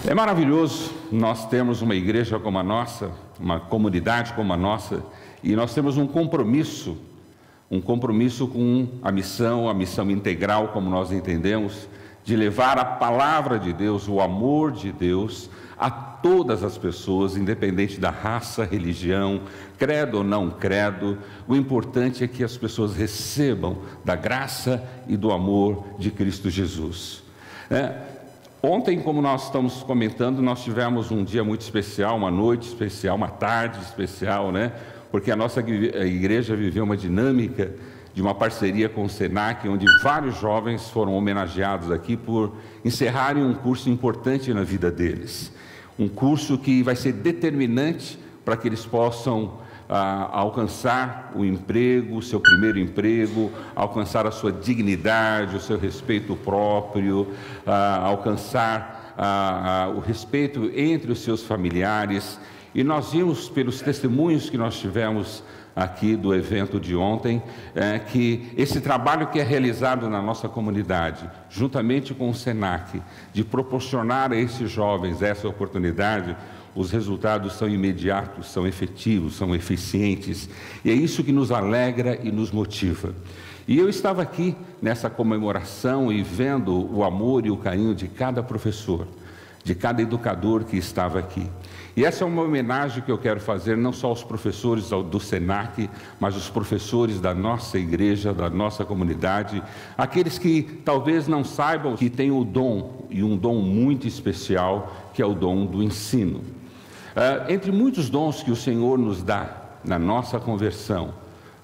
É maravilhoso nós termos uma igreja como a nossa, uma comunidade como a nossa, e nós temos um compromisso com a missão integral, como nós entendemos, de levar a palavra de Deus, o amor de Deus, a todas as pessoas, independente da raça, religião, credo ou não credo. O importante é que as pessoas recebam da graça e do amor de Cristo Jesus. Ontem, como nós estamos comentando, nós tivemos um dia muito especial, uma noite especial, uma tarde especial, porque a nossa igreja viveu uma dinâmica de uma parceria com o Senac, onde vários jovens foram homenageados aqui por encerrarem um curso importante na vida deles. Um curso que vai ser determinante para que eles possam alcançar o emprego, o seu primeiro emprego, alcançar a sua dignidade, o seu respeito próprio, alcançar o respeito entre os seus familiares. E nós vimos pelos testemunhos que nós tivemos aqui do evento de ontem, que esse trabalho que é realizado na nossa comunidade, juntamente com o Senac, de proporcionar a esses jovens essa oportunidade, os resultados são imediatos, são efetivos, são eficientes, e é isso que nos alegra e nos motiva. E eu estava aqui nessa comemoração e vendo o amor e o carinho de cada professor, de cada educador que estava aqui. E essa é uma homenagem que eu quero fazer não só aos professores do Senac, mas aos professores da nossa igreja, da nossa comunidade, aqueles que talvez não saibam que têm o dom, e um dom muito especial, que é o dom do ensino. Entre muitos dons que o Senhor nos dá na nossa conversão,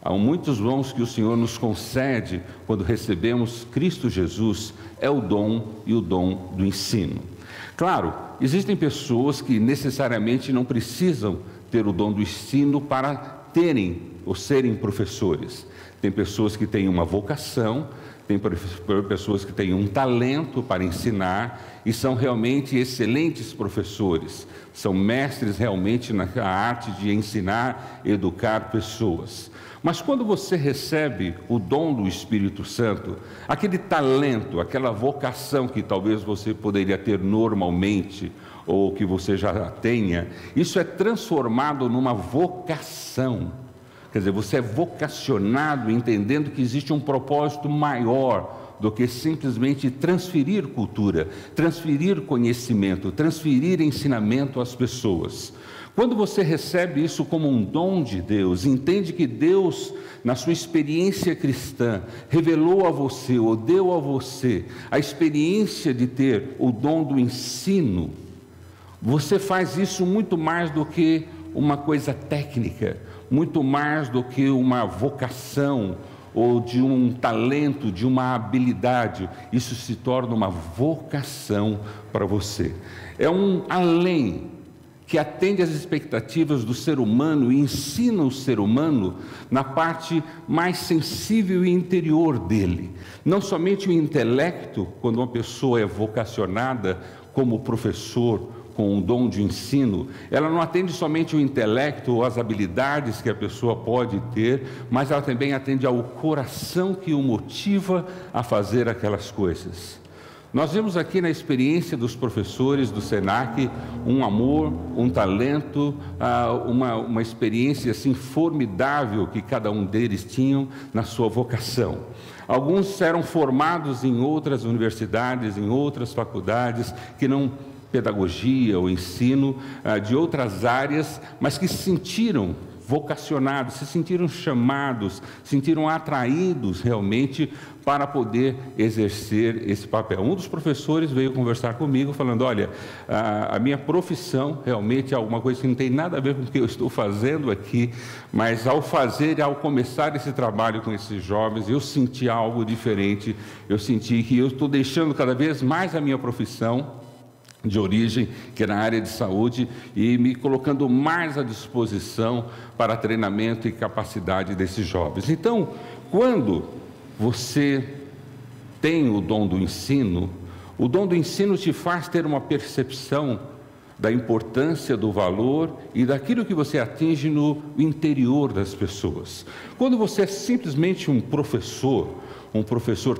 há muitos dons que o Senhor nos concede quando recebemos Cristo Jesus, é o dom e o dom do ensino. Claro, existem pessoas que necessariamente não precisam ter o dom do ensino para terem ou serem professores. Tem pessoas que têm uma vocação, tem pessoas que têm um talento para ensinar e são realmente excelentes professores. São mestres realmente na arte de ensinar, educar pessoas. Mas quando você recebe o dom do Espírito Santo, aquele talento, aquela vocação que talvez você poderia ter normalmente, ou que você já tenha, isso é transformado numa vocação. Quer dizer, você é vocacionado entendendo que existe um propósito maior do que simplesmente transferir cultura, transferir conhecimento, transferir ensinamento às pessoas. Quando você recebe isso como um dom de Deus, entende que Deus, na sua experiência cristã, revelou a você, ou deu a você, a experiência de ter o dom do ensino, você faz isso muito mais do que uma coisa técnica, muito mais do que uma vocação, ou de um talento, de uma habilidade. Isso se torna uma vocação para você. É um além que atende às expectativas do ser humano e ensina o ser humano na parte mais sensível e interior dele. Não somente o intelecto, quando uma pessoa é vocacionada como professor, com o dom de ensino, ela não atende somente o intelecto ou as habilidades que a pessoa pode ter, mas ela também atende ao coração que o motiva a fazer aquelas coisas. Nós vimos aqui na experiência dos professores do Senac um amor, um talento, uma experiência assim formidável que cada um deles tinham na sua vocação. Alguns eram formados em outras universidades, em outras faculdades, que não pedagogia ou ensino de outras áreas, mas que se sentiram vocacionados, se sentiram chamados, se sentiram atraídos realmente para poder exercer esse papel. Um dos professores veio conversar comigo falando, olha, a minha profissão realmente é alguma coisa que não tem nada a ver com o que eu estou fazendo aqui, mas ao começar esse trabalho com esses jovens, eu senti algo diferente, eu senti que eu estou deixando cada vez mais a minha profissão de origem, que é na área de saúde, e me colocando mais à disposição para treinamento e capacidade desses jovens. Então, quando você tem o dom do ensino te faz ter uma percepção da importância, do valor e daquilo que você atinge no interior das pessoas. Quando você é simplesmente um professor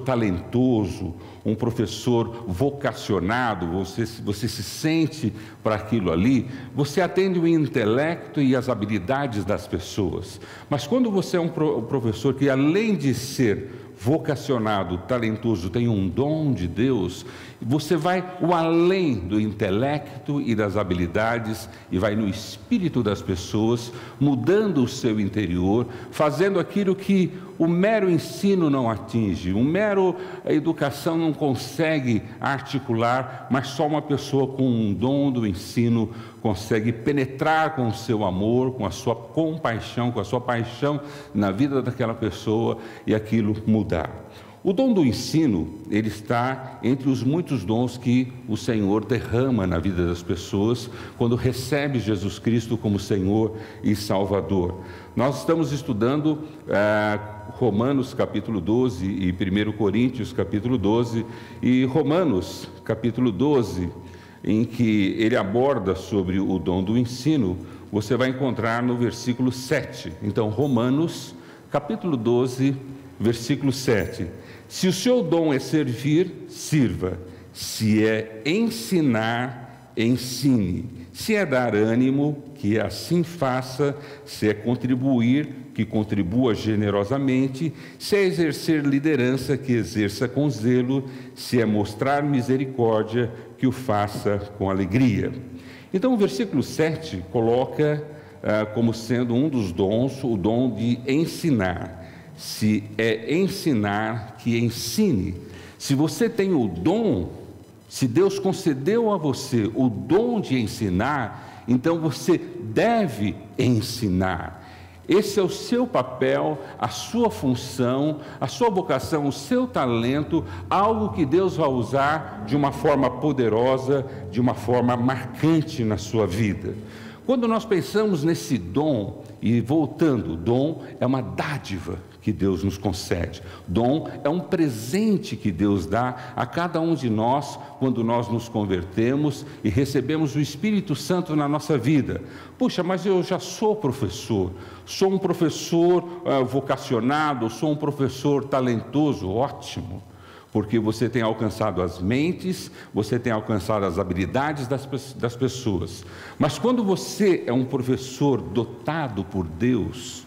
talentoso, um professor vocacionado, você se sente para aquilo ali, você atende o intelecto e as habilidades das pessoas. Mas quando você é um professor que, além de ser vocacionado, talentoso, tem um dom de Deus, você vai o além do intelecto e das habilidades e vai no espírito das pessoas, mudando o seu interior, fazendo aquilo que o mero ensino não atinge, a educação não consegue articular, mas só uma pessoa com um dom do ensino consegue penetrar com o seu amor, com a sua compaixão, com a sua paixão na vida daquela pessoa e aquilo mudar. O dom do ensino, ele está entre os muitos dons que o Senhor derrama na vida das pessoas quando recebe Jesus Cristo como Senhor e Salvador. Nós estamos estudando Romanos capítulo 12 e 1 Coríntios capítulo 12, e Romanos capítulo 12, em que ele aborda sobre o dom do ensino, você vai encontrar no versículo 7. Então, Romanos capítulo 12, versículo 7. Se o seu dom é servir, sirva. Se é ensinar, ensine. Se é dar ânimo, que assim faça. Se é contribuir, que contribua generosamente. Se é exercer liderança, que exerça com zelo. Se é mostrar misericórdia, que o faça com alegria. Então, o versículo 7 coloca como sendo um dos dons, o dom de ensinar. Se é ensinar, que ensine. Se você tem o dom, se Deus concedeu a você o dom de ensinar, então você deve ensinar. Esse é o seu papel, a sua função, a sua vocação, o seu talento, algo que Deus vai usar de uma forma poderosa, de uma forma marcante na sua vida. Quando nós pensamos nesse dom, e voltando, dom é uma dádiva que Deus nos concede. Dom é um presente que Deus dá a cada um de nós quando nós nos convertemos e recebemos o Espírito Santo na nossa vida. Puxa, mas eu já sou professor, sou um professor vocacionado, sou um professor talentoso. Ótimo, porque você tem alcançado as mentes, você tem alcançado as habilidades das pessoas. Mas quando você é um professor dotado por Deus,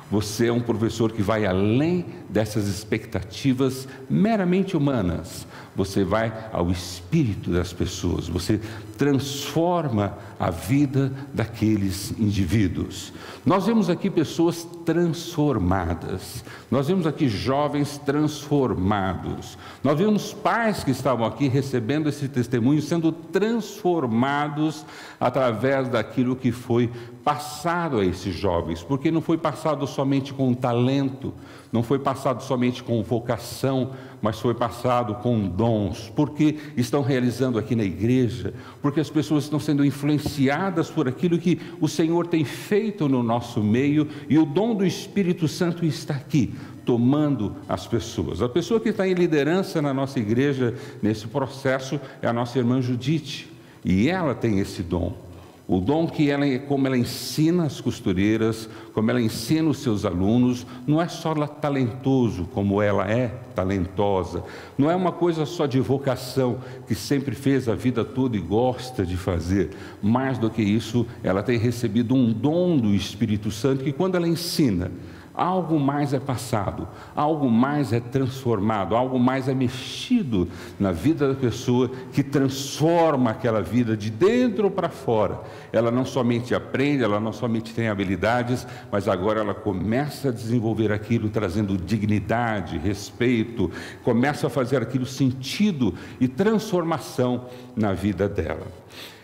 você é um professor que vai além dessas expectativas meramente humanas. Você vai ao espírito das pessoas, você transforma a vida daqueles indivíduos. Nós vemos aqui pessoas transformadas, nós vemos aqui jovens transformados, nós vemos pais que estavam aqui recebendo esse testemunho, sendo transformados através daquilo que foi passado a esses jovens, porque não foi passado somente com talento, não foi passado somente com vocação, mas foi passado com dons, porque estão realizando aqui na igreja, porque as pessoas estão sendo influenciadas por aquilo que o Senhor tem feito no nosso meio, e o dom do Espírito Santo está aqui, tomando as pessoas. A pessoa que está em liderança na nossa igreja, nesse processo, é a nossa irmã Judite, e ela tem esse dom. O dom que como ela ensina as costureiras, como ela ensina os seus alunos, não é só talentoso, como ela é talentosa, não é uma coisa só de vocação, que sempre fez a vida toda e gosta de fazer. Mais do que isso, ela tem recebido um dom do Espírito Santo, que quando ela ensina, algo mais é passado, algo mais é transformado, algo mais é mexido na vida da pessoa, que transforma aquela vida de dentro para fora. Ela não somente aprende, ela não somente tem habilidades, mas agora ela começa a desenvolver aquilo, trazendo dignidade, respeito, começa a fazer aquilo sentido e transformação na vida dela.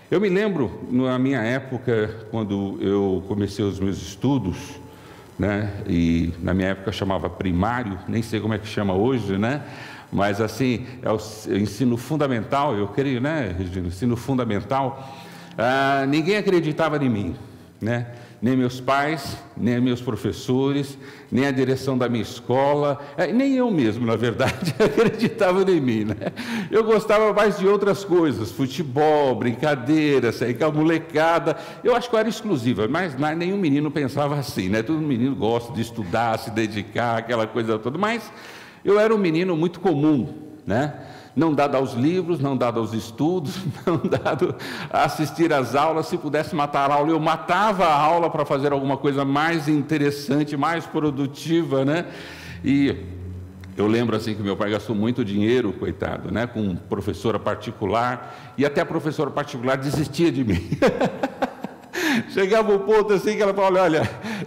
Eu me lembro, na minha época, quando eu comecei os meus estudos, e na minha época chamava primário, nem sei como é que chama hoje, mas assim, é o ensino fundamental, eu creio, Regina, ensino fundamental. Ninguém acreditava em mim, Nem meus pais, nem meus professores, nem a direção da minha escola, nem eu mesmo, na verdade, acreditava em mim, né? Eu gostava mais de outras coisas, futebol, brincadeira, sair com a molecada. Eu acho que eu era exclusiva, mas nenhum menino pensava assim, né? Todo menino gosta de estudar, se dedicar, aquela coisa toda, mas eu era um menino muito comum, né? Não dado aos livros, não dado aos estudos, não dado a assistir às aulas. Se pudesse matar a aula, eu matava a aula para fazer alguma coisa mais interessante, mais produtiva, né? E eu lembro assim que meu pai gastou muito dinheiro, coitado, né? Com professora particular, e até a professora particular desistia de mim. Chegava um ponto assim que ela falava: olha,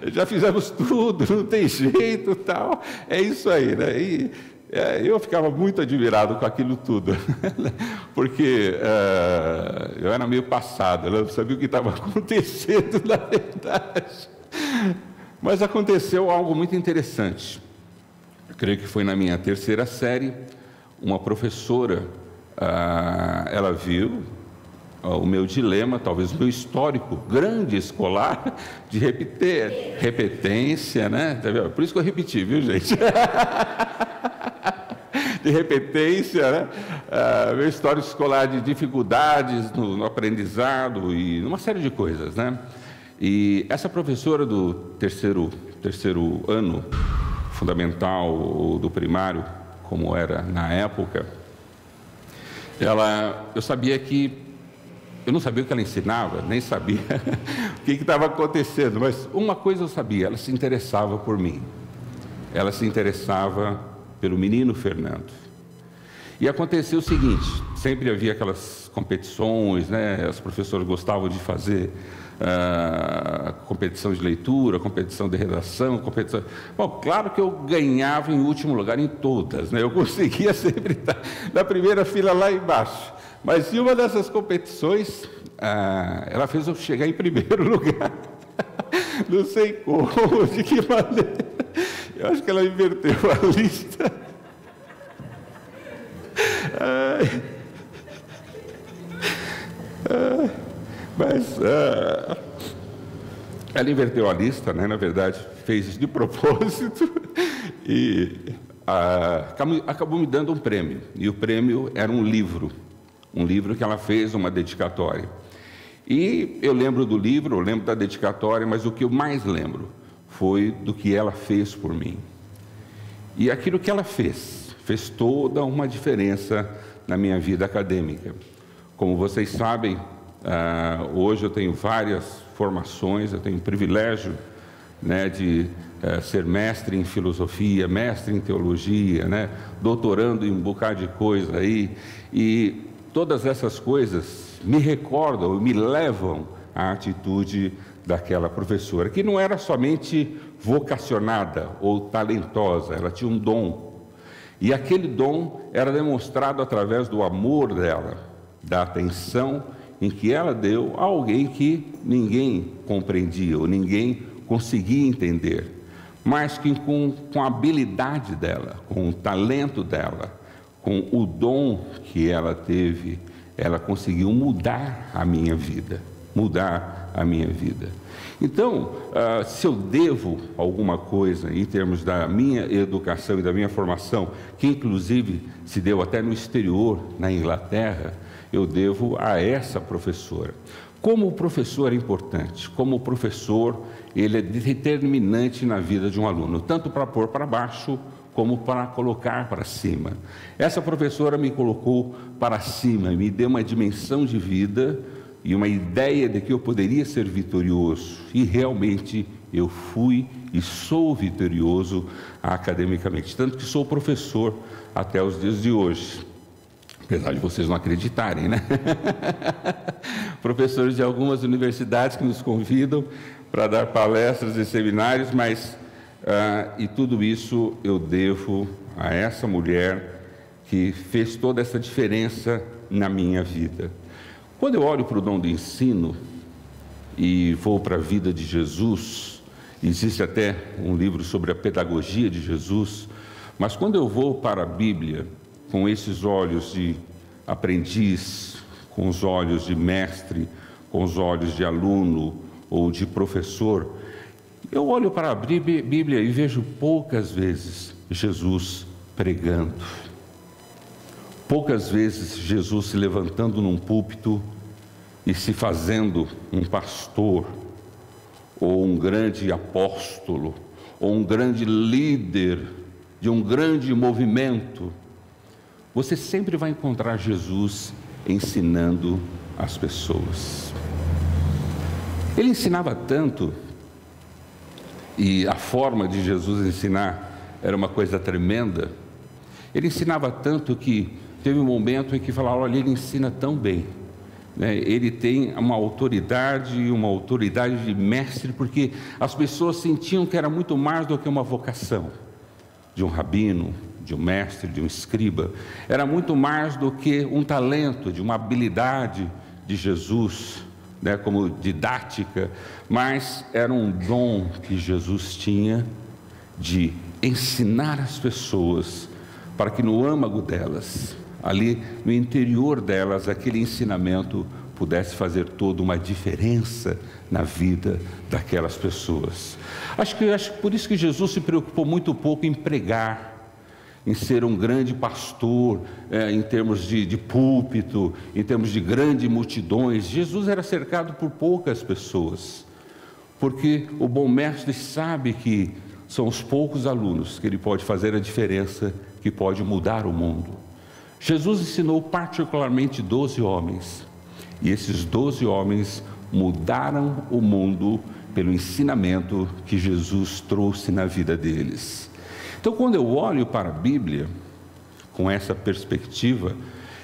já fizemos tudo, não tem jeito, tal. É isso aí, né? E eu ficava muito admirado com aquilo tudo, porque eu era meio passado, eu não sabia o que estava acontecendo, na verdade. Mas aconteceu algo muito interessante. Eu creio que foi na minha terceira série, uma professora, ela viu o meu dilema, talvez o meu histórico grande escolar, de repetência, né? Por isso que eu repeti, viu, gente? De repetência, né? Meu histórico escolar de dificuldades no aprendizado e numa série de coisas, né? E essa professora do terceiro ano fundamental ou do primário, como era na época, eu sabia que eu não sabia o que ela ensinava, nem sabia o que estava acontecendo, mas uma coisa eu sabia: ela se interessava por mim, ela se interessava pelo menino Fernando. E aconteceu o seguinte: sempre havia aquelas competições, né? As professoras gostavam de fazer competição de leitura, competição de redação, competição... Bom, claro que eu ganhava em último lugar em todas, né? Eu conseguia sempre estar na primeira fila lá embaixo. Mas em uma dessas competições, ela fez eu chegar em primeiro lugar. Não sei como, de que maneira. Eu acho que ela inverteu a lista. Mas ela inverteu a lista, né? Na verdade, fez isso de propósito. E acabou me dando um prêmio. E o prêmio era um livro que ela fez, uma dedicatória. E eu lembro do livro, eu lembro da dedicatória, mas o que eu mais lembro foi do que ela fez por mim. E aquilo que ela fez toda uma diferença na minha vida acadêmica. Como vocês sabem, hoje eu tenho várias formações, eu tenho o privilégio, né, de ser mestre em filosofia, mestre em teologia, né, doutorando em um bocado de coisa aí, e todas essas coisas me recordam, me levam à atitude daquela professora, que não era somente vocacionada ou talentosa, ela tinha um dom. E aquele dom era demonstrado através do amor dela, da atenção em que ela deu a alguém que ninguém compreendia ou ninguém conseguia entender, mas que com a habilidade dela, com o talento dela, com o dom que ela teve, ela conseguiu mudar a minha vida, Então, se eu devo alguma coisa em termos da minha educação e da minha formação, que inclusive se deu até no exterior, na Inglaterra, eu devo a essa professora. Como o professor é importante, como o professor, ele é determinante na vida de um aluno, tanto para pôr para baixo, como para colocar para cima. Essa professora me colocou para cima, me deu uma dimensão de vida e uma ideia de que eu poderia ser vitorioso. E realmente eu fui e sou vitorioso academicamente, tanto que sou professor até os dias de hoje. Apesar de vocês não acreditarem, né? Professores de algumas universidades que nos convidam para dar palestras e seminários, mas e tudo isso eu devo a essa mulher que fez toda essa diferença na minha vida. Quando eu olho para o dom do ensino e vou para a vida de Jesus, existe até um livro sobre a pedagogia de Jesus, mas quando eu vou para a Bíblia com esses olhos de aprendiz, com os olhos de mestre, com os olhos de aluno, ou de professor, eu olho para a Bíblia e vejo poucas vezes Jesus pregando. Poucas vezes Jesus se levantando num púlpito e se fazendo um pastor, ou um grande apóstolo, ou um grande líder de um grande movimento. Você sempre vai encontrar Jesus ensinando as pessoas. Ele ensinava tanto, e a forma de Jesus ensinar era uma coisa tremenda. Ele ensinava tanto que teve um momento em que falaram: olha, ele ensina tão bem, né? Ele tem uma autoridade de mestre, porque as pessoas sentiam que era muito mais do que uma vocação de um rabino, de um mestre, de um escriba. Era muito mais do que um talento, de uma habilidade de Jesus, né, como didática, mas era um dom que Jesus tinha de ensinar as pessoas, para que no âmago delas, ali no interior delas, aquele ensinamento pudesse fazer toda uma diferença na vida daquelas pessoas. Acho que por isso que Jesus se preocupou muito pouco em pregar, em ser um grande pastor, em termos de púlpito, em termos de grandes multidões. Jesus era cercado por poucas pessoas, porque o bom mestre sabe que são os poucos alunos que ele pode fazer a diferença, que pode mudar o mundo. Jesus ensinou particularmente 12 homens, e esses 12 homens mudaram o mundo pelo ensinamento que Jesus trouxe na vida deles. Então, quando eu olho para a Bíblia com essa perspectiva,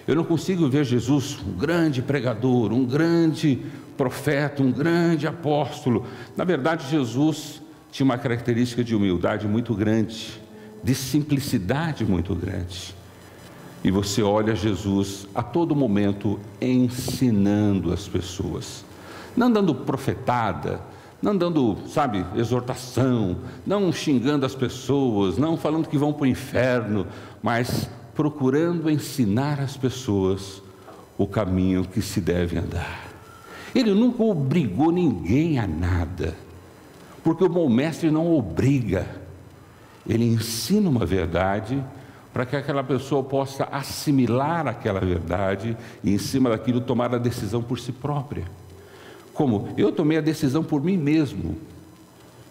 eu não consigo ver Jesus um grande pregador, um grande profeta, um grande apóstolo. Na verdade, Jesus tinha uma característica de humildade muito grande, de simplicidade muito grande. E você olha Jesus a todo momento ensinando as pessoas, não dando profetada, não dando, exortação, não xingando as pessoas, não falando que vão para o inferno, mas procurando ensinar as pessoas o caminho que se deve andar. Ele nunca obrigou ninguém a nada, porque o bom mestre não obriga. Ele ensina uma verdade para que aquela pessoa possa assimilar aquela verdade e, em cima daquilo, tomar a decisão por si própria. Como eu tomei a decisão por mim mesmo,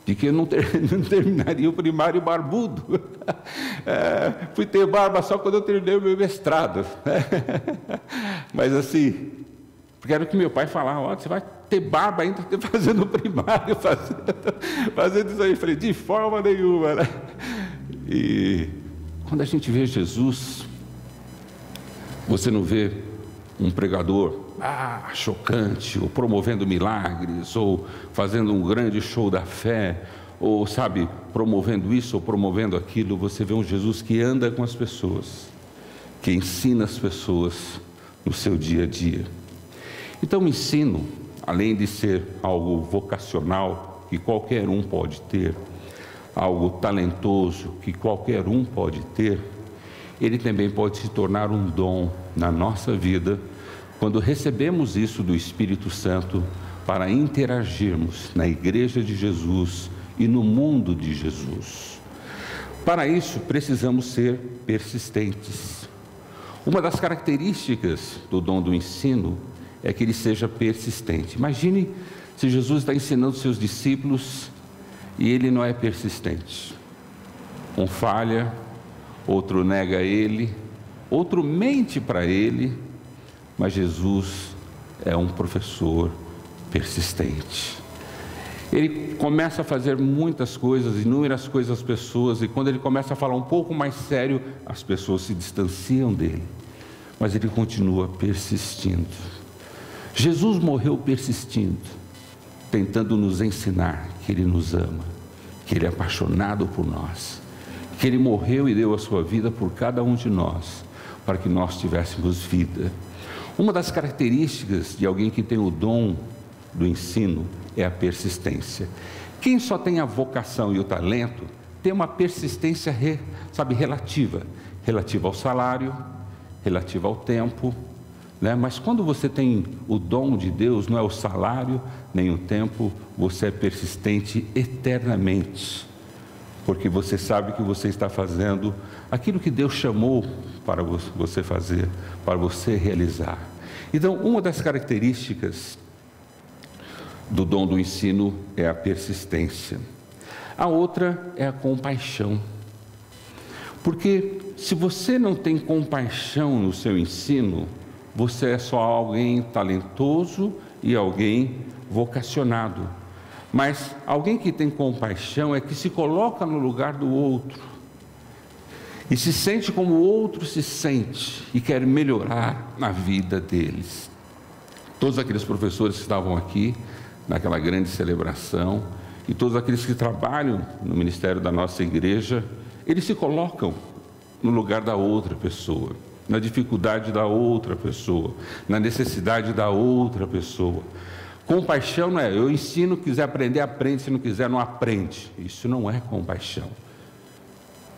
de que eu não terminaria o primário barbudo. Fui ter barba só quando eu terminei o meu mestrado. Mas assim, porque era o que meu pai falava: ó, você vai ter barba ainda fazendo o primário, fazendo isso aí. Eu falei: de forma nenhuma, né? E quando a gente vê Jesus, você não vê um pregador chocante, ou promovendo milagres, ou fazendo um grande show da fé, ou promovendo isso ou promovendo aquilo. Você vê um Jesus que anda com as pessoas, que ensina as pessoas no seu dia a dia. Então o ensino, além de ser algo vocacional que qualquer um pode ter, algo talentoso que qualquer um pode ter, ele também pode se tornar um dom na nossa vida, quando recebemos isso do Espírito Santo para interagirmos na igreja de Jesus e no mundo de Jesus. Para isso, precisamos ser persistentes. Uma das características do dom do ensino é que ele seja persistente. Imagine se Jesus está ensinando seus discípulos e ele não é persistente. Um falha, outro nega ele, outro mente para ele, mas Jesus é um professor persistente. Ele começa a fazer muitas coisas, inúmeras coisas às pessoas, e quando ele começa a falar um pouco mais sério, as pessoas se distanciam dele, mas ele continua persistindo. Jesus morreu persistindo, tentando nos ensinar que ele nos ama, que ele é apaixonado por nós, que ele morreu e deu a sua vida por cada um de nós, para que nós tivéssemos vida. Uma das características de alguém que tem o dom do ensino é a persistência. Quem só tem a vocação e o talento tem uma persistência relativa ao salário, relativa ao tempo, né? Mas quando você tem o dom de Deus, não é o salário, nem o tempo, você é persistente eternamente, porque você sabe que você está fazendo aquilo que Deus chamou para você fazer, para você realizar. Então, uma das características do dom do ensino é a persistência. A outra é a compaixão. Porque se você não tem compaixão no seu ensino, você é só alguém talentoso e alguém vocacionado. Mas alguém que tem compaixão é que se coloca no lugar do outro e se sente como o outro se sente e quer melhorar a vida deles. Todos aqueles professores que estavam aqui naquela grande celebração e todos aqueles que trabalham no ministério da nossa igreja, eles se colocam no lugar da outra pessoa, na dificuldade da outra pessoa, na necessidade da outra pessoa. Compaixão não é, eu ensino, quiser aprender, aprende, se não quiser, não aprende. Isso não é compaixão.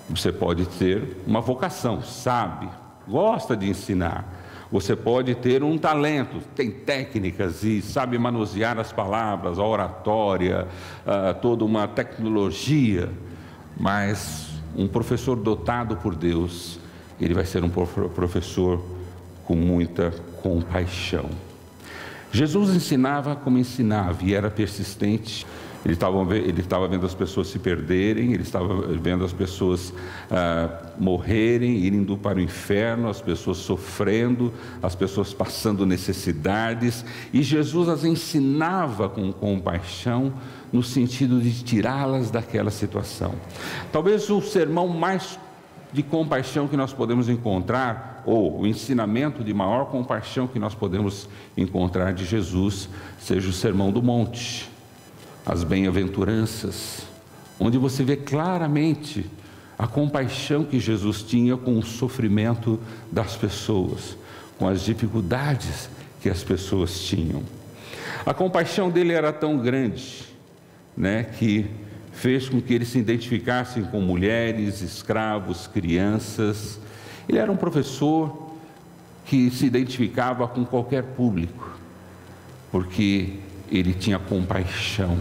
Você pode ter uma vocação, sabe, gosta de ensinar. Você pode ter um talento, tem técnicas e sabe manusear as palavras, a oratória, toda uma tecnologia, mas um professor dotado por Deus, ele vai ser um professor com muita compaixão. Jesus ensinava como ensinava e era persistente. Ele estava vendo as pessoas se perderem, ele estava vendo as pessoas morrerem, indo para o inferno, as pessoas sofrendo, as pessoas passando necessidades, e Jesus as ensinava com compaixão, no sentido de tirá-las daquela situação. Talvez o sermão mais de compaixão que nós podemos encontrar, ou o ensinamento de maior compaixão que nós podemos encontrar de Jesus, seja o Sermão do Monte, as bem-aventuranças, onde você vê claramente a compaixão que Jesus tinha com o sofrimento das pessoas, com as dificuldades que as pessoas tinham. A compaixão dele era tão grande, né, que fez com que eles se identificassem com mulheres, escravos, crianças. Ele era um professor que se identificava com qualquer público, porque ele tinha compaixão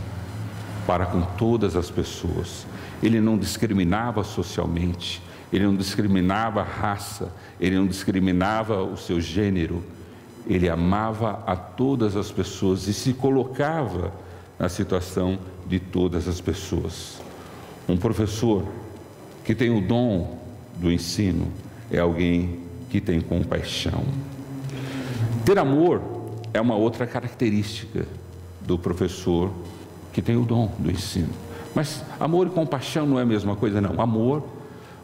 para com todas as pessoas. Ele não discriminava socialmente, ele não discriminava a raça, ele não discriminava o seu gênero. Ele amava a todas as pessoas e se colocava na situação de todas as pessoas. Um professor que tem o dom do ensino é alguém que tem compaixão. Ter amor é uma outra característica do professor que tem o dom do ensino. Mas amor e compaixão não é a mesma coisa, não. Amor,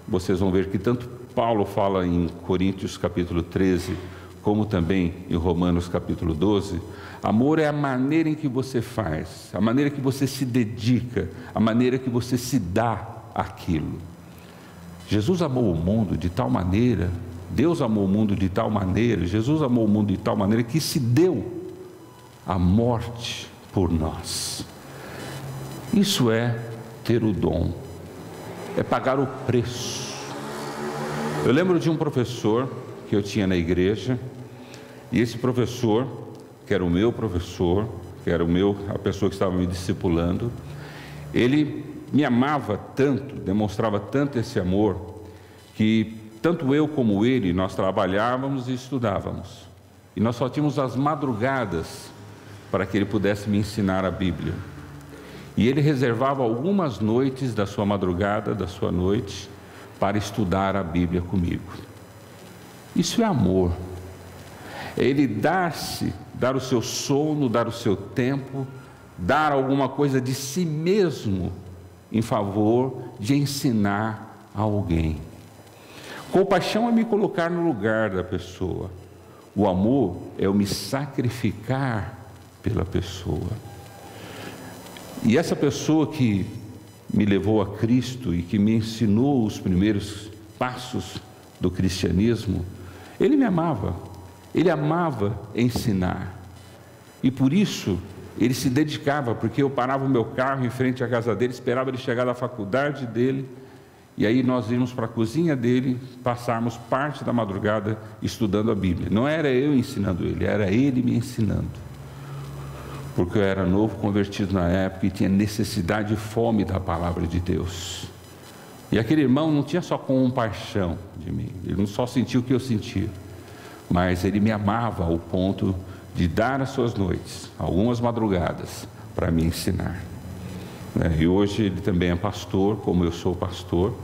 vocês vão ver que tanto Paulo fala em Coríntios capítulo 13, como também em Romanos capítulo 12, amor é a maneira em que você faz, a maneira que você se dedica, a maneira que você se dá àquilo. Jesus amou o mundo de tal maneira, Deus amou o mundo de tal maneira, Jesus amou o mundo de tal maneira que se deu a morte por nós. Isso é ter o dom, é pagar o preço. Eu lembro de um professor que eu tinha na igreja, e esse professor, que era o meu professor, que era a pessoa que estava me discipulando, ele me amava tanto, demonstrava tanto esse amor, que tanto eu como ele, nós trabalhávamos e estudávamos, e nós só tínhamos as madrugadas para que ele pudesse me ensinar a Bíblia. E ele reservava algumas noites da sua madrugada, da sua noite, para estudar a Bíblia comigo. Isso é amor. É ele dar o seu sono, dar o seu tempo, dar alguma coisa de si mesmo em favor de ensinar a alguém. Compaixão é me colocar no lugar da pessoa. O amor é eu me sacrificar pela pessoa. E essa pessoa que me levou a Cristo e que me ensinou os primeiros passos do cristianismo, ele me amava, ele amava ensinar. E por isso ele se dedicava, porque eu parava o meu carro em frente à casa dele, esperava ele chegar da faculdade dele, e aí nós íamos para a cozinha dele, passarmos parte da madrugada estudando a Bíblia. Não era eu ensinando ele, era ele me ensinando. Porque eu era novo, convertido na época e tinha necessidade e fome da palavra de Deus. E aquele irmão não tinha só compaixão de mim, ele não só sentia o que eu sentia, mas ele me amava ao ponto de dar as suas noites, algumas madrugadas, para me ensinar. E hoje ele também é pastor, como eu sou pastor,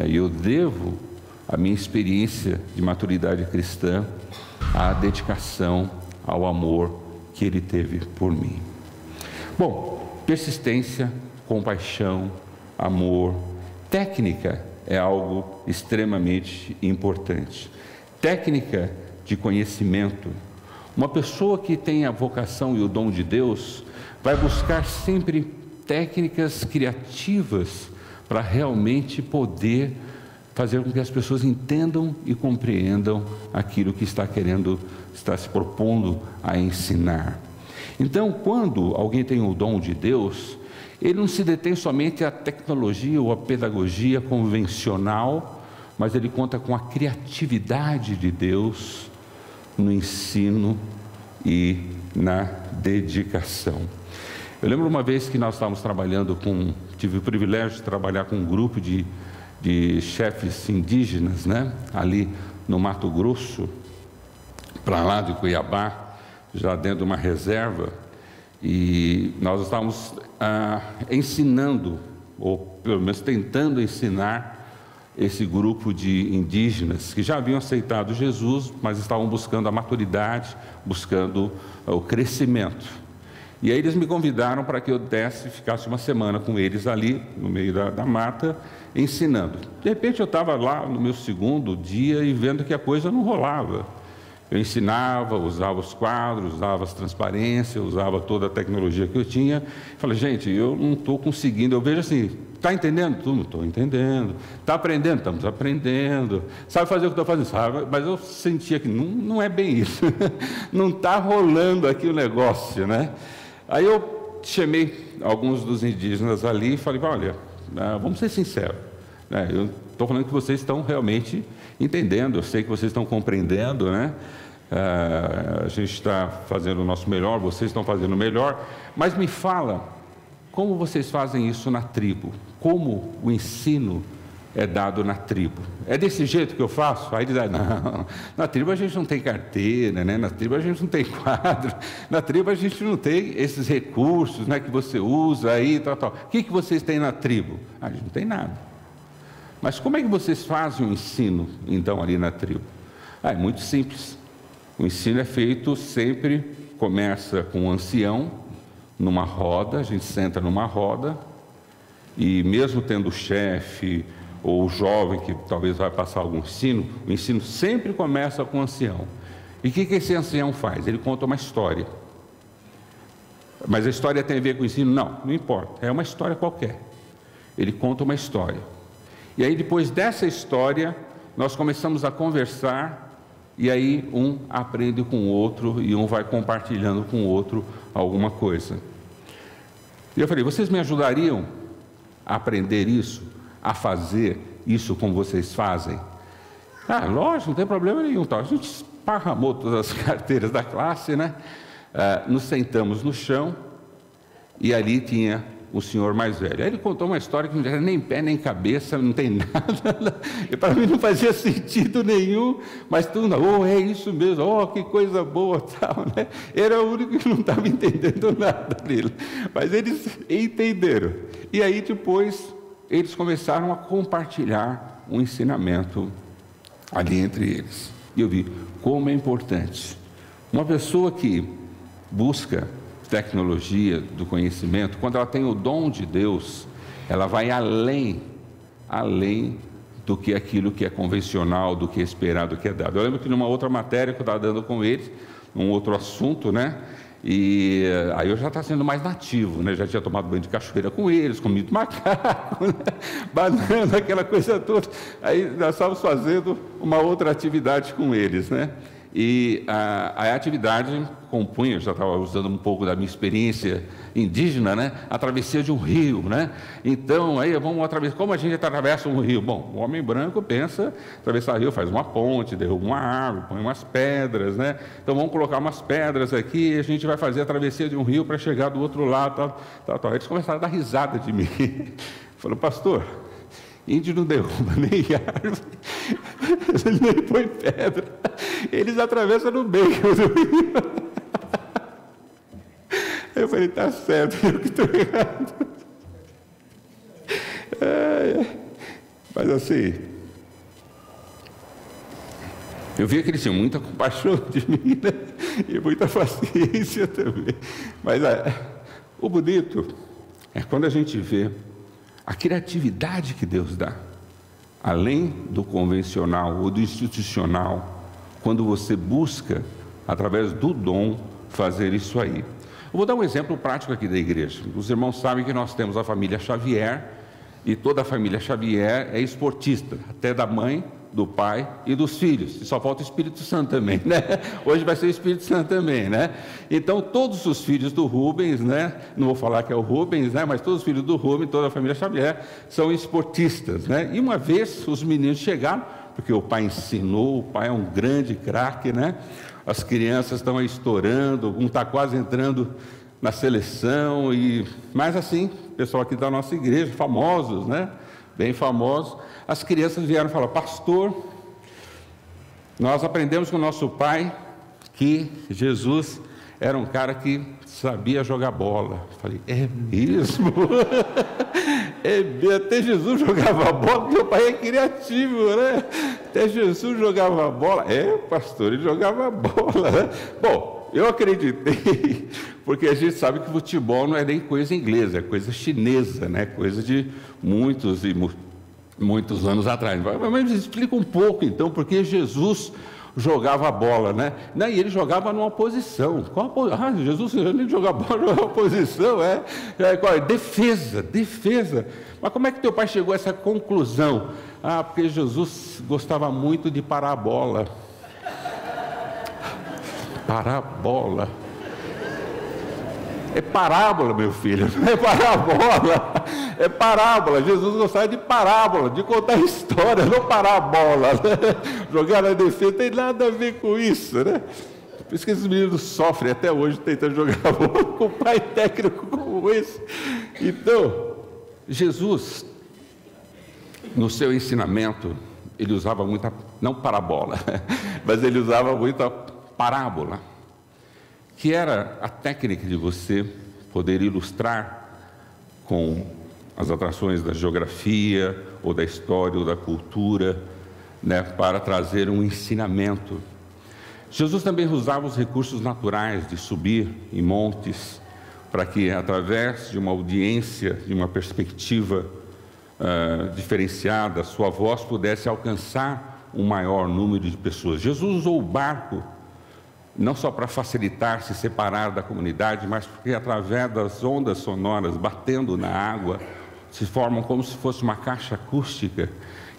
e eu devo a minha experiência de maturidade cristã à dedicação, ao amor que ele teve por mim. Bom, persistência, compaixão, amor, técnica é algo extremamente importante. Técnica de conhecimento. Uma pessoa que tem a vocação e o dom de Deus vai buscar sempre técnicas criativas para realmente poder fazer com que as pessoas entendam e compreendam aquilo que está se propondo a ensinar. Então, quando alguém tem o dom de Deus, ele não se detém somente à tecnologia ou à pedagogia convencional, mas ele conta com a criatividade de Deus no ensino e na dedicação. Eu lembro uma vez que nós estávamos trabalhando tive o privilégio de trabalhar com um grupo de chefes indígenas, ali no Mato Grosso, para lá de Cuiabá, já dentro de uma reserva, e nós estávamos ensinando, ou pelo menos tentando ensinar, esse grupo de indígenas que já haviam aceitado Jesus, mas estavam buscando a maturidade, buscando o crescimento. E aí eles me convidaram para que eu ficasse uma semana com eles ali, no meio da mata, ensinando. De repente eu estava lá no meu segundo dia e vendo que a coisa não rolava. Eu ensinava, usava os quadros, usava as transparências, usava toda a tecnologia que eu tinha. Falei, gente, eu não estou conseguindo. Eu vejo assim, está entendendo? Não estou entendendo. Está aprendendo? Estamos aprendendo. Sabe fazer o que estou fazendo? Sabe, mas eu sentia que não é bem isso. Não está rolando aqui o negócio, Aí eu chamei alguns dos indígenas ali e falei, olha, vamos ser sinceros. Eu estou falando que vocês estão realmente entendendo, eu sei que vocês estão compreendendo, a gente está fazendo o nosso melhor, vocês estão fazendo o melhor, mas me fala, como vocês fazem isso na tribo? Como o ensino é dado na tribo? É desse jeito que eu faço? Aí ele diz, não, na tribo a gente não tem carteira, na tribo a gente não tem quadro, na tribo a gente não tem esses recursos que você usa aí, tal. O que vocês têm na tribo? A gente não tem nada. Mas como é que vocês fazem o ensino, então, ali na tribo? É muito simples. O ensino é feito sempre, começa com um ancião, numa roda, a gente senta numa roda, e mesmo tendo o chefe ou o jovem que talvez vai passar algum ensino, o ensino sempre começa com o ancião. E o que esse ancião faz? Ele conta uma história. Mas a história tem a ver com o ensino? Não importa, é uma história qualquer. Ele conta uma história. E aí, depois dessa história, nós começamos a conversar, e aí um aprende com o outro, e um vai compartilhando com o outro alguma coisa. E eu falei, vocês me ajudariam a aprender isso, a fazer isso como vocês fazem? Lógico, não tem problema nenhum. A gente esparramou todas as carteiras da classe, nos sentamos no chão, e ali tinha o senhor mais velho. Aí ele contou uma história que não tinha nem pé nem cabeça, não tem nada, e para mim não fazia sentido nenhum, mas tudo, é isso mesmo, que coisa boa, tal, Era o único que não estava entendendo nada dele, mas eles entenderam. E aí depois eles começaram a compartilhar um ensinamento ali entre eles. E eu vi como é importante. Uma pessoa que busca tecnologia do conhecimento, quando ela tem o dom de Deus, ela vai além do que aquilo que é convencional, do que é esperado, do que é dado. Eu lembro que numa outra matéria que eu estava dando com eles, num outro assunto, e aí eu já estava sendo mais nativo, já tinha tomado banho de cachoeira com eles, comido macaco, banana, aquela coisa toda. Aí nós estávamos fazendo uma outra atividade com eles, E a atividade compunha, eu já estava usando um pouco da minha experiência indígena, né? A travessia de um rio, né? Então, aí vamos atravessar. Como a gente atravessa um rio? Bom, o homem branco pensa, atravessar o rio, faz uma ponte, derruba uma árvore, põe umas pedras, né? Então, vamos colocar umas pedras aqui e a gente vai fazer a travessia de um rio para chegar do outro lado, tal. Eles começaram a dar risada de mim. Falou, pastor, índio não derruba nem árvore, nem põe pedra, eles atravessam no meio do rio. Eu falei, tá certo, eu que estou errado. Mas assim, eu via que eles tinham muita compaixão de mim, né? E muita paciência também. Mas o bonito é quando a gente vê a criatividade que Deus dá, além do convencional ou do institucional, quando você busca, através do dom, fazer isso aí. Eu vou dar um exemplo prático aqui da igreja. Os irmãos sabem que nós temos a família Xavier, e toda a família Xavier é esportista, até da mãe, do pai e dos filhos. E só falta o Espírito Santo também, né? Hoje vai ser o Espírito Santo também, né? Então, todos os filhos do Rubens, né? Não vou falar que é o Rubens, né? Mas todos os filhos do Rubens, toda a família Xavier, são esportistas, né? E uma vez os meninos chegaram, porque o pai ensinou, o pai é um grande craque, né? As crianças estão aí estourando, um está quase entrando na seleção, mas assim, o pessoal aqui da nossa igreja, famosos, né? Bem famosos, as crianças vieram falar, pastor, nós aprendemos com o nosso pai que Jesus era um cara que sabia jogar bola. Falei, é mesmo? Até Jesus jogava bola, meu pai é criativo, né? Até Jesus jogava bola. Pastor, ele jogava bola, né? Bom, eu acreditei, porque a gente sabe que futebol não é nem coisa inglesa, é coisa chinesa, né? Coisa de muitos anos atrás. Mas explica um pouco, então, porque Jesus jogava bola, né? E ele jogava numa posição. Jesus nem jogava bola numa posição, defesa. Mas como é que teu pai chegou a essa conclusão? Porque Jesus gostava muito de parar a bola. Parar a bola. É parábola, meu filho, não é parábola, é parábola. Jesus gostava de parábola, de contar história, não parábola, né? Jogar na defesa não tem nada a ver com isso, né? Por isso que esses meninos sofrem até hoje tentando jogar bola com um pai técnico como esse. Então, Jesus, no seu ensinamento, ele usava muita, não parabola, mas ele usava muita parábola, que era a técnica de você poder ilustrar com as atrações da geografia, ou da história, ou da cultura, né, para trazer um ensinamento. Jesus também usava os recursos naturais de subir em montes, para que, através de uma audiência, de uma perspectiva diferenciada, sua voz pudesse alcançar um maior número de pessoas. Jesus usou o barco, não só para facilitar se separar da comunidade, mas porque através das ondas sonoras batendo na água, se formam como se fosse uma caixa acústica,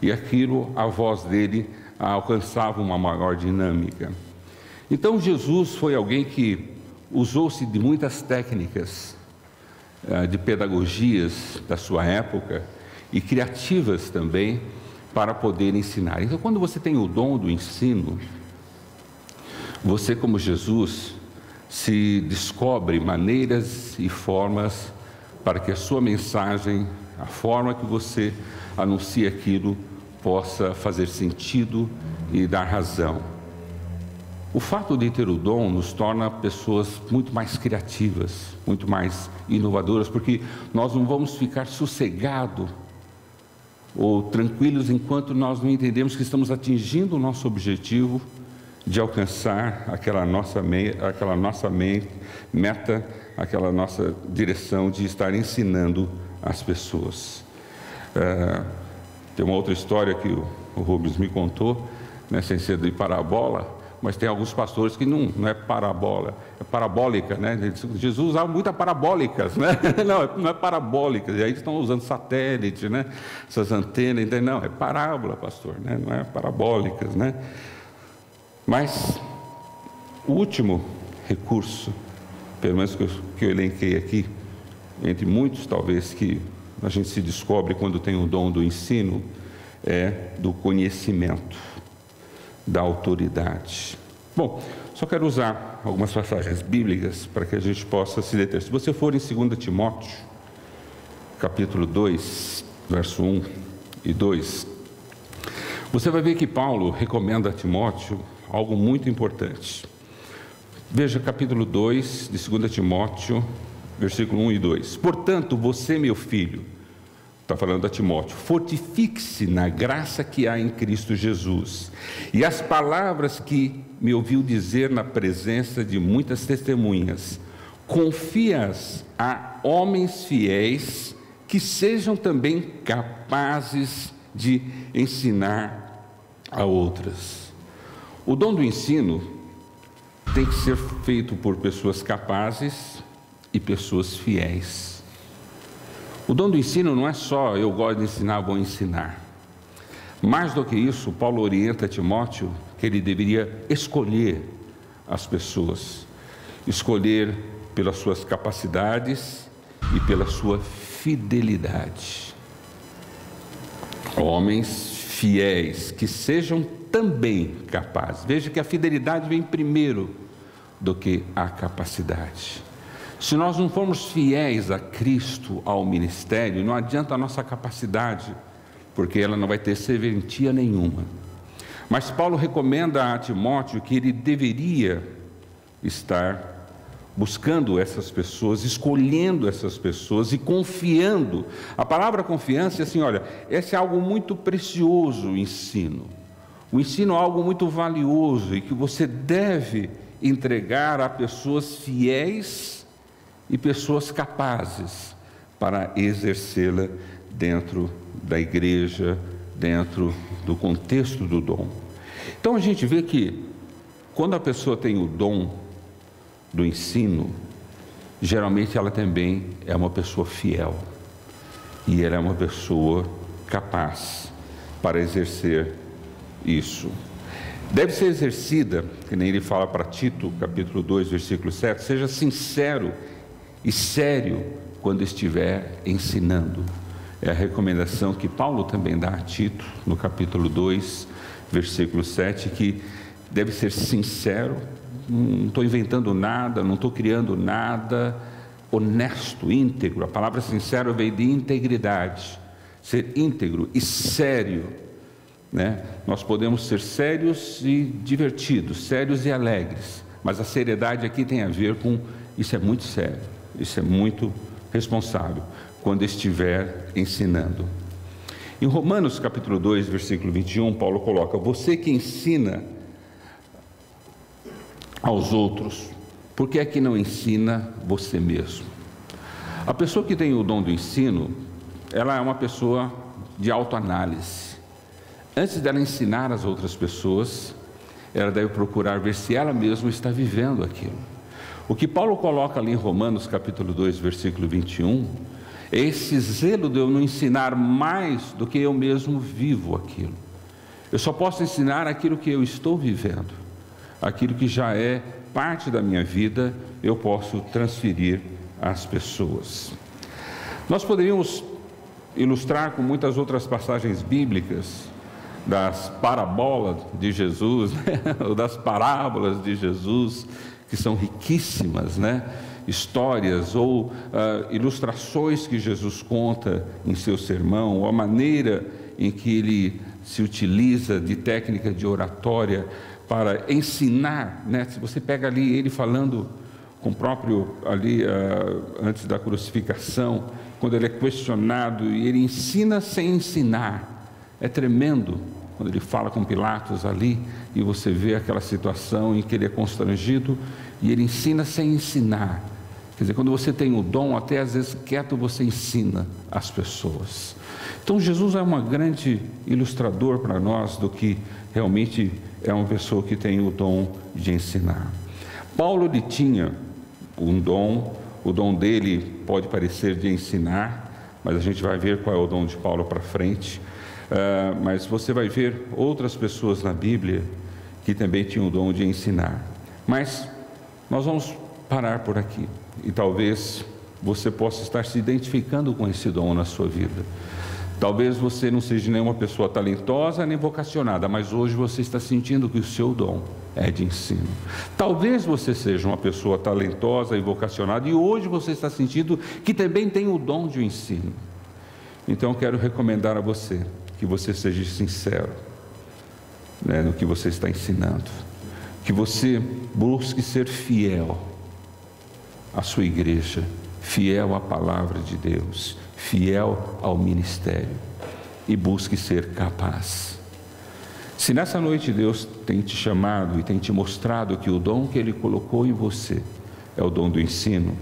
e aquilo, a voz dele, alcançava uma maior dinâmica. Então Jesus foi alguém que usou-se de muitas técnicas, de pedagogias da sua época, e criativas também, para poder ensinar. Então, quando você tem o dom do ensino, você, como Jesus, se descobre maneiras e formas para que a sua mensagem, a forma que você anuncia aquilo, possa fazer sentido e dar razão. O fato de ter o dom nos torna pessoas muito mais criativas, muito mais inovadoras, porque nós não vamos ficar sossegados ou tranquilos enquanto nós não entendemos que estamos atingindo o nosso objetivo de alcançar aquela nossa meta, aquela nossa direção de estar ensinando as pessoas. Tem uma outra história que o Rubens me contou, né, sem ser de parábola, mas tem alguns pastores que não é parábola, é parabólica, né? Jesus usava muitas parabólicas, né? Não é parabólica, e aí estão usando satélite, né? Essas antenas, não, é parábola, pastor, né? Não é parabólicas, né? Mas O último recurso, pelo menos que eu elenquei aqui, entre muitos talvez que a gente se descobre quando tem o dom do ensino, é do conhecimento, da autoridade. Bom, só quero usar algumas passagens bíblicas para que a gente possa se deter. Se você for em 2 Timóteo, capítulo 2, verso 1 e 2, você vai ver que Paulo recomenda a Timóteo algo muito importante. Veja capítulo 2 de 2 Timóteo, versículo 1 e 2. Portanto, você, meu filho, está falando a Timóteo, fortifique-se na graça que há em Cristo Jesus, e as palavras que me ouviu dizer na presença de muitas testemunhas, confia-as a homens fiéis, que sejam também capazes de ensinar a outras. O dom do ensino tem que ser feito por pessoas capazes e pessoas fiéis. O dom do ensino não é só eu gosto de ensinar, vou ensinar. Mais do que isso, Paulo orienta Timóteo que ele deveria escolher as pessoas, escolher pelas suas capacidades e pela sua fidelidade. Homens fiéis, que sejam também capazes. Veja que a fidelidade vem primeiro do que a capacidade. Se nós não formos fiéis a Cristo, ao ministério, não adianta a nossa capacidade, porque ela não vai ter serventia nenhuma. Mas Paulo recomenda a Timóteo que ele deveria estar buscando essas pessoas, escolhendo essas pessoas e confiando. A palavra confiança é assim, olha, esse é algo muito precioso, o ensino. O ensino é algo muito valioso e que você deve entregar a pessoas fiéis e pessoas capazes para exercê-la dentro da igreja, dentro do contexto do dom. Então a gente vê que quando a pessoa tem o dom do ensino, geralmente ela também é uma pessoa fiel e ela é uma pessoa capaz para exercer isso. Deve ser exercida, que nem ele fala para Tito, capítulo 2, versículo 7, seja sincero e sério quando estiver ensinando. É a recomendação que Paulo também dá a Tito, no capítulo 2, versículo 7, que deve ser sincero, não estou inventando nada, não estou criando nada, honesto, íntegro. A palavra sincero vem de integridade, ser íntegro e sério, né? Nós podemos ser sérios e divertidos, sérios e alegres, mas a seriedade aqui tem a ver com, isso é muito sério, isso é muito responsável, quando estiver ensinando. Em Romanos capítulo 2, versículo 21, Paulo coloca, você que ensina aos outros, por que é que não ensina você mesmo? A pessoa que tem o dom do ensino, ela é uma pessoa de autoanálise. Antes dela ensinar as outras pessoas, ela deve procurar ver se ela mesma está vivendo aquilo. O que Paulo coloca ali em Romanos capítulo 2, versículo 21, é esse zelo de eu não ensinar mais do que eu mesmo vivo aquilo. Eu só posso ensinar aquilo que eu estou vivendo. Aquilo que já é parte da minha vida, eu posso transferir às pessoas. Nós poderíamos ilustrar com muitas outras passagens bíblicas, das parábolas de Jesus, né? Ou das parábolas de Jesus, que são riquíssimas, né? Histórias ou ilustrações que Jesus conta em seu sermão, ou a maneira em que ele se utiliza de técnica de oratória para ensinar, né? Se você pega ali ele falando com o próprio ali antes da crucificação, quando ele é questionado e ele ensina sem ensinar, é tremendo quando ele fala com Pilatos ali e você vê aquela situação em que ele é constrangido e ele ensina sem ensinar. Quer dizer, quando você tem o dom, até às vezes quieto você ensina as pessoas. Então Jesus é um grande ilustrador para nós do que realmente é uma pessoa que tem o dom de ensinar. Paulo ele tinha um dom, o dom dele pode parecer de ensinar, mas a gente vai ver qual é o dom de Paulo para frente. Mas você vai ver outras pessoas na Bíblia que também tinham o dom de ensinar. Mas nós vamos parar por aqui e talvez você possa estar se identificando com esse dom na sua vida. Talvez você não seja nenhuma pessoa talentosa nem vocacionada, mas hoje você está sentindo que o seu dom é de ensino. Talvez você seja uma pessoa talentosa e vocacionada e hoje você está sentindo que também tem o dom de ensino. Então eu quero recomendar a você que você seja sincero, né, no que você está ensinando, que você busque ser fiel à sua igreja, fiel à palavra de Deus, fiel ao ministério e busque ser capaz. Se nessa noite Deus tem te chamado e tem te mostrado que o dom que Ele colocou em você é o dom do ensino,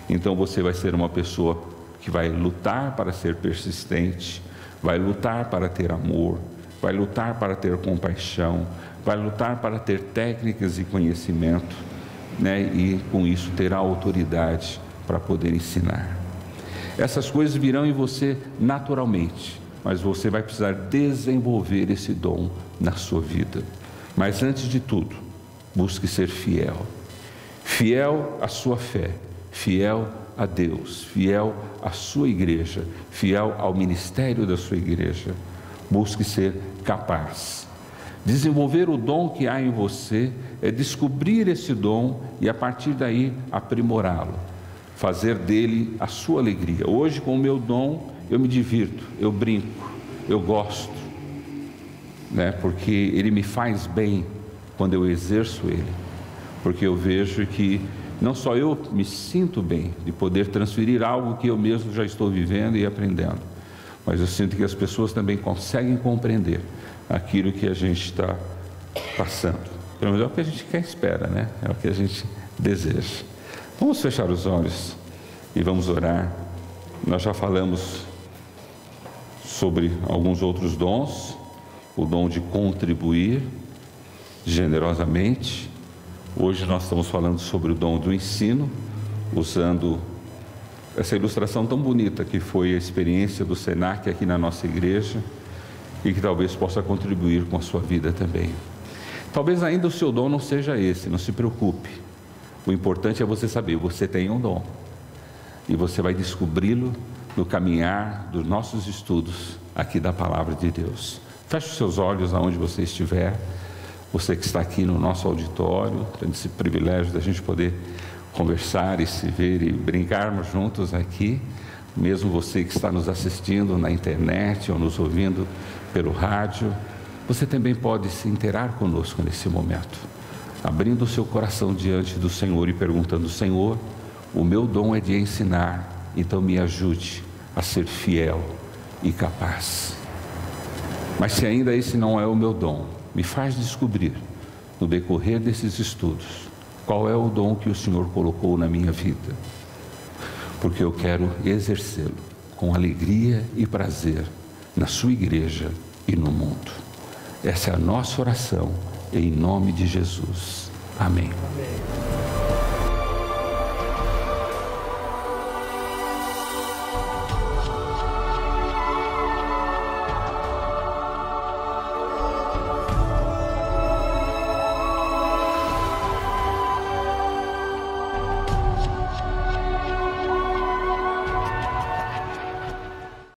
então você vai ser uma pessoa que vai lutar para ser persistente, vai lutar para ter amor, vai lutar para ter compaixão, vai lutar para ter técnicas e conhecimento, né? E com isso terá autoridade para poder ensinar. Essas coisas virão em você naturalmente, mas você vai precisar desenvolver esse dom na sua vida. Mas antes de tudo, busque ser fiel. Fiel à sua fé, fiel a Deus, fiel à sua igreja, fiel ao ministério da sua igreja. Busque ser capaz. Desenvolver o dom que há em você é descobrir esse dom e a partir daí aprimorá-lo, fazer dele a sua alegria. Hoje, com o meu dom, eu me divirto, eu brinco, eu gosto, né? Porque ele me faz bem quando eu exerço ele, porque eu vejo que não só eu me sinto bem de poder transferir algo que eu mesmo já estou vivendo e aprendendo, mas eu sinto que as pessoas também conseguem compreender aquilo que a gente está passando. Pelo menos é o que a gente quer, espera, né? É o que a gente deseja. Vamos fechar os olhos e vamos orar. Nós já falamos sobre alguns outros dons, o dom de contribuir generosamente. Hoje nós estamos falando sobre o dom do ensino, usando essa ilustração tão bonita que foi a experiência do Senac aqui na nossa igreja e que talvez possa contribuir com a sua vida também. Talvez ainda o seu dom não seja esse, não se preocupe. O importante é você saber, você tem um dom e você vai descobri-lo no caminhar dos nossos estudos aqui da Palavra de Deus. Feche os seus olhos aonde você estiver. Você que está aqui no nosso auditório, tendo esse privilégio da gente poder conversar e se ver e brincarmos juntos aqui, mesmo você que está nos assistindo na internet ou nos ouvindo pelo rádio, você também pode se interar conosco nesse momento, abrindo o seu coração diante do Senhor e perguntando: Senhor, o meu dom é de ensinar, então me ajude a ser fiel e capaz. Mas se ainda esse não é o meu dom, me faz descobrir, no decorrer desses estudos, qual é o dom que o Senhor colocou na minha vida, porque eu quero exercê-lo com alegria e prazer na sua igreja e no mundo. Essa é a nossa oração, em nome de Jesus. Amém. Amém.